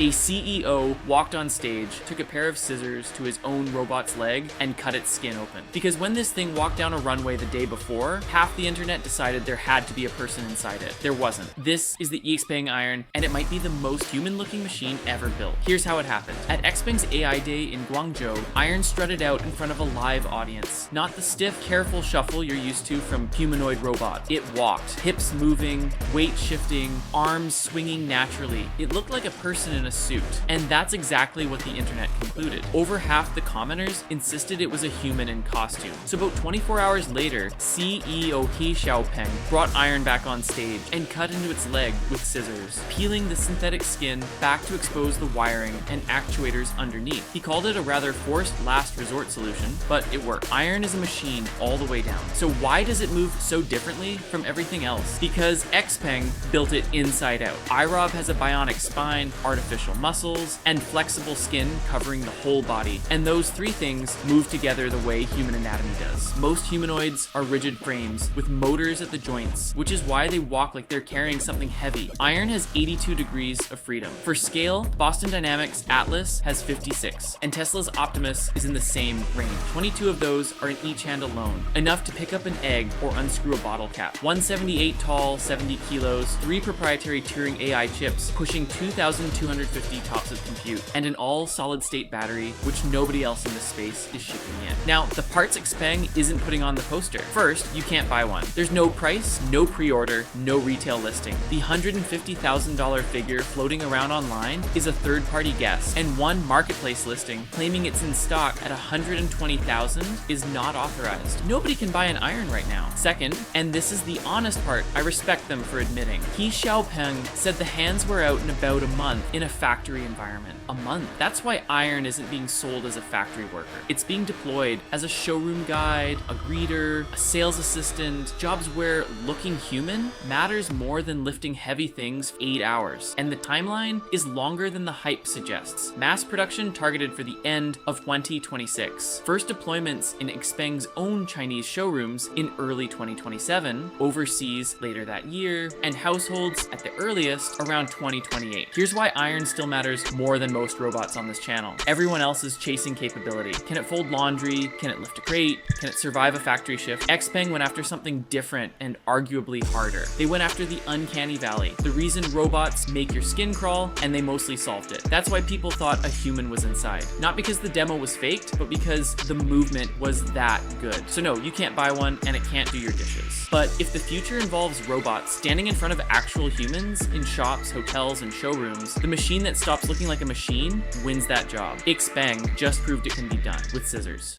A CEO walked on stage, took a pair of scissors to his own robot's leg, and cut its skin open. Because when this thing walked down a runway the day before, half the internet decided there had to be a person inside it. There wasn't. This is the XPENG Iron, and it might be the most human-looking machine ever built. Here's how it happened. At XPENG's AI Day in Guangzhou, Iron strutted out in front of a live audience. Not the stiff, careful shuffle you're used to from humanoid robot. It walked, hips moving, weight shifting, arms swinging naturally. It looked like a person in a suit. And that's exactly what the internet concluded. Over half the commenters insisted it was a human in costume. So about 24 hours later, CEO He Xiaopeng brought Iron back on stage and cut into its leg with scissors, peeling the synthetic skin back to expose the wiring and actuators underneath. He called it a rather forced last resort solution, but it worked. Iron is a machine all the way down. So why does it move so differently from everything else? Because XPENG built it inside out. iRob has a bionic spine, artificial muscles, and flexible skin covering the whole body. And those three things move together the way human anatomy does. Most humanoids are rigid frames with motors at the joints, which is why they walk like they're carrying something heavy. Iron has 82 degrees of freedom. For scale, Boston Dynamics' Atlas has 56, and Tesla's Optimus is in the same range. 22 of those are in each hand alone, enough to pick up an egg or unscrew a bottle cap. 178 tall, 70 kilos, 3 proprietary Turing AI chips pushing 2,250 tops of compute, and an all-solid-state battery, which nobody else in this space is shipping yet. Now, the parts XPENG isn't putting on the poster. First, you can't buy one. There's no price, no pre-order, no retail listing. The $150,000 figure floating around online is a third-party guess, and one marketplace listing claiming it's in stock at $120,000 is not authorized. Nobody can buy an Iron right now. Second, and this is the honest part I respect them for admitting, He Xiaopeng said the hands were out in about a month in a factory environment. A month. That's why Iron isn't being sold as a factory worker. It's being deployed as a showroom guide, a greeter, a sales assistant, jobs where looking human matters more than lifting heavy things for 8 hours. And the timeline is longer than the hype suggests. Mass production targeted for the end of 2026. First deployments in XPENG's own Chinese showrooms in early 2027, overseas later that year, and households at the earliest around 2028. Here's why Iron still matters more than most robots on this channel. Everyone else is chasing capability. Can it fold laundry? Can it lift a crate? Can it survive a factory shift? XPENG went after something different and arguably harder. They went after the uncanny valley, the reason robots make your skin crawl, and they mostly solved it. That's why people thought a human was inside. Not because the demo was faked, but because the movement was that good. So no, you can't buy one, and it can't do your dishes. But if the future involves robots standing in front of actual humans in shops, hotels, and showrooms, the machine that stops looking like a machine wins that job. XPENG just proved it can be done with scissors.